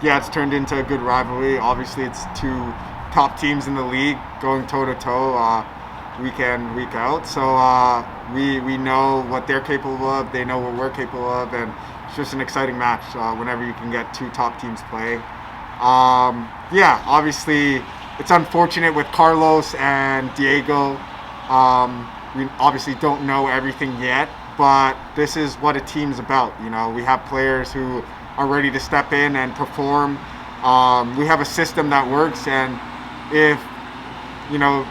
yeah, it's turned into a good rivalry. Obviously, it's two top teams in the league going toe to toe week in, week out. So we know what they're capable of. They know what we're capable of, and it's just an exciting match whenever you can get two top teams playing. Yeah, obviously, it's unfortunate with Carlos and Diego. We obviously don't know everything yet, but this is what a team's about. You know, we have players who are ready to step in and perform. We have a system that works, and if you know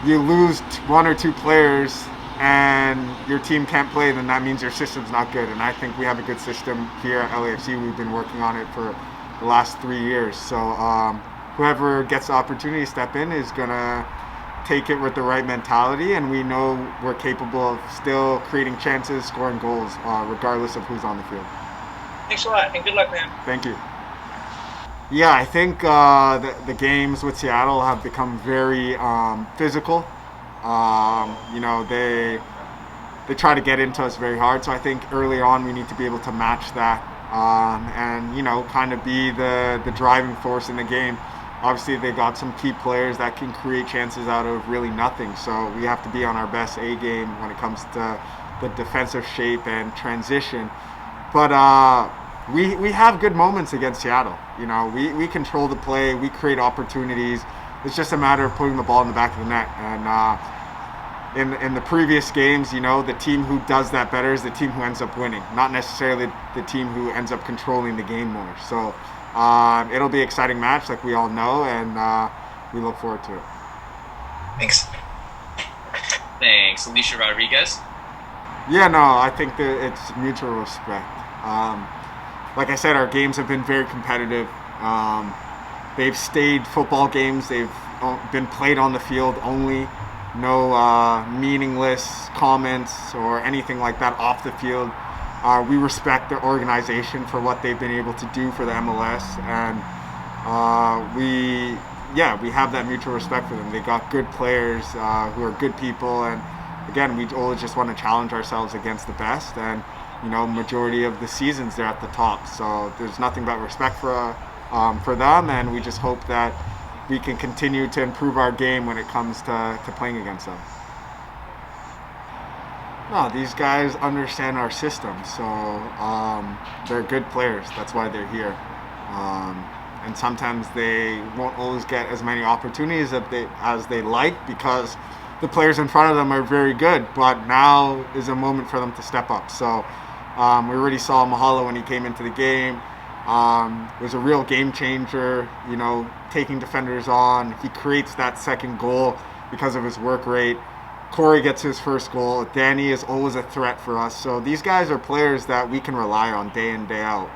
you lose one or two players and your team can't play, then that means your system's not good. And I think we have a good system here at LAFC. We've been working on it for the last 3 years. So whoever gets the opportunity to step in is gonna take it with the right mentality, and we know we're capable of still creating chances, scoring goals, regardless of who's on the field. Thanks a lot, and good luck, man. Thank you. Yeah, I think the games with Seattle have become very physical. You know, they try to get into us very hard. So I think early on we need to be able to match that and, you know, kind of be the driving force in the game. Obviously, they got some key players that can create chances out of really nothing. So we have to be on our best A game when it comes to the defensive shape and transition. But we have good moments against Seattle. You know, we control the play, we create opportunities. It's just a matter of putting the ball in the back of the net. And in the previous games, you know, the team who does that better is the team who ends up winning, not necessarily the team who ends up controlling the game more. So it'll be an exciting match, like we all know, and we look forward to it. Thanks. Thanks, Alicia Rodriguez. Yeah, no, I think that it's mutual respect. Like I said, our games have been very competitive. They've stayed football games. They've been played on the field only. No meaningless comments or anything like that off the field. We respect their organization for what they've been able to do for the MLS, and we have that mutual respect for them. They got good players who are good people, and again, we always just want to challenge ourselves against the best. And you know, majority of the seasons they're at the top, so there's nothing but respect for them, and we just hope that we can continue to improve our game when it comes to playing against them. No, these guys understand our system, so they're good players. That's why they're here. And sometimes they won't always get as many opportunities as they like because the players in front of them are very good. But now is a moment for them to step up. So we already saw Mahala when he came into the game. Was a real game changer, you know, taking defenders on. He creates that second goal because of his work rate. Corey gets his first goal. Danny is always a threat for us. So these guys are players that we can rely on day in, day out.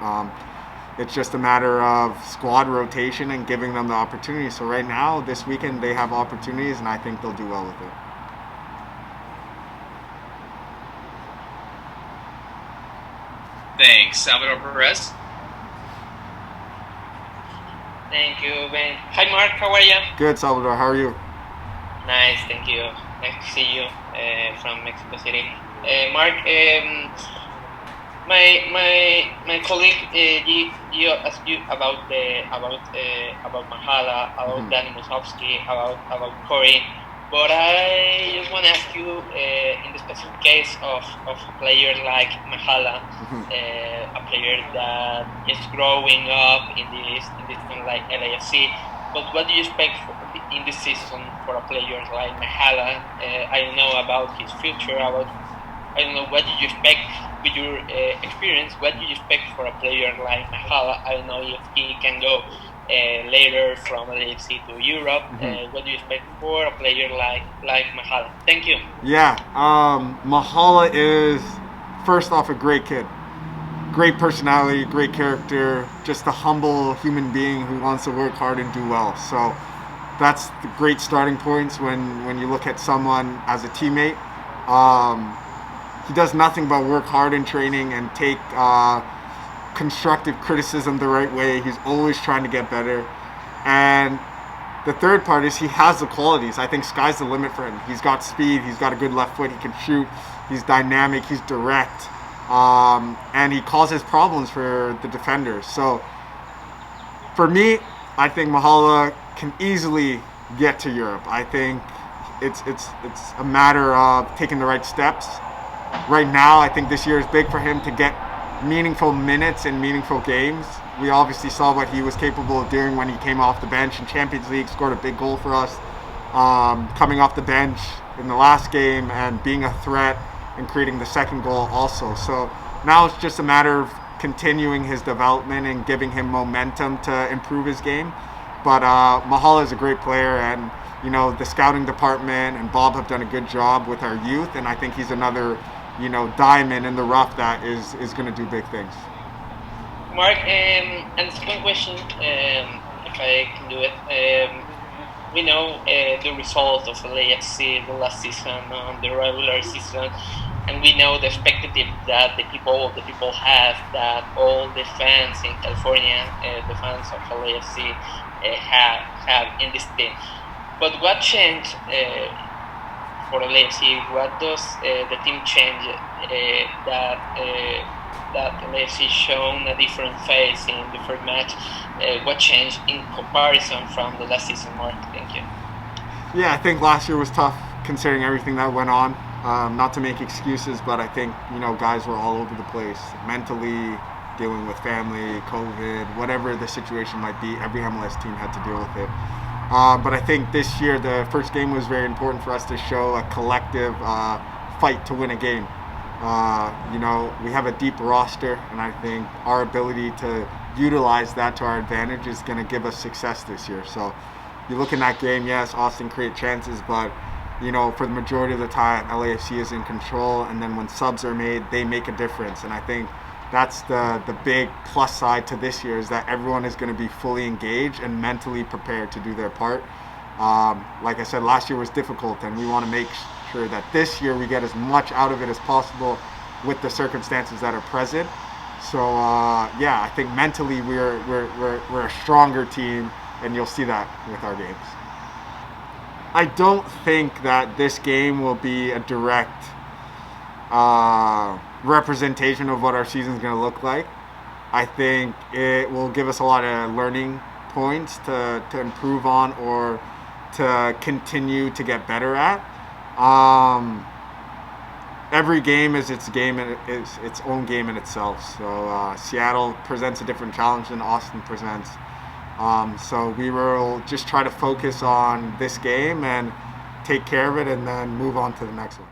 It's just a matter of squad rotation and giving them the opportunity. So right now, this weekend, they have opportunities, and I think they'll do well with it. Thanks, Salvador Perez. Thank you, Ben. Hi, Mark. How are you? Good, Salvador. How are you? Nice, thank you. Nice to see you from Mexico City. Mark, my colleague you asked you about Mahala, about Danny Musovski, about Corey, but I just want to ask you in the specific case of a player like Mahala, a player that is growing up in this team like LAFC. But what do you expect in this season for a player like Mahala? I don't know about his future. I don't know, what do you expect with your experience? What do you expect for a player like Mahala? I don't know if he can go later from LAFC to Europe. What do you expect for a player like Mahala? Thank you. Yeah, Mahala is, first off, a great kid. Great personality, great character, just a humble human being who wants to work hard and do well. So that's the great starting points when you look at someone as a teammate. He does nothing but work hard in training and take constructive criticism the right way. He's always trying to get better. And the third part is he has the qualities. I think sky's the limit for him. He's got speed, he's got a good left foot, he can shoot, he's dynamic, he's direct. And he causes problems for the defenders. So For me, I think Mahala can easily get to Europe. I think it's a matter of taking the right steps. Right now, I think this year is big for him to get meaningful minutes in meaningful games. We obviously saw what he was capable of doing when he came off the bench in Champions League, scored a big goal for us, coming off the bench in the last game and being a threat and creating the second goal also. So now it's just a matter of continuing his development and giving him momentum to improve his game. But Mahala is a great player, and the scouting department and Bob have done a good job with our youth, and I think he's another diamond in the rough that is going to do big things. Mark, and the second question, if I can do it, we know the result of LAFC the last season, the regular season, and we know the expectative that the people have, that all the fans in California, the fans of LAFC, have in this team. But what changed for LAFC? What does the team change that LAFC shown a different face in the first match? What changed in comparison from the last season, Mark? Thank you. Yeah, I think last year was tough considering everything that went on. Not to make excuses, but I think guys were all over the place mentally, dealing with family, COVID, whatever the situation might be. Every MLS team had to deal with it. But I think this year the first game was very important for us to show a collective fight to win a game. We have a deep roster, and I think our ability to utilize that to our advantage is going to give us success this year. So you look in that game, yes, Austin create chances, but for the majority of the time, LAFC is in control, and then when subs are made, they make a difference. And I think that's the big plus side to this year, is that everyone is going to be fully engaged and mentally prepared to do their part. Like I said, last year was difficult, and we want to make sure that this year we get as much out of it as possible with the circumstances that are present. So I think mentally we're a stronger team, and you'll see that with our games. I don't think that this game will be a direct representation of what our season is going to look like. I think it will give us a lot of learning points to improve on or to continue to get better at. Every game is its game and is its own game in itself. So Seattle presents a different challenge than Austin presents. So we will just try to focus on this game and take care of it, and then move on to the next one.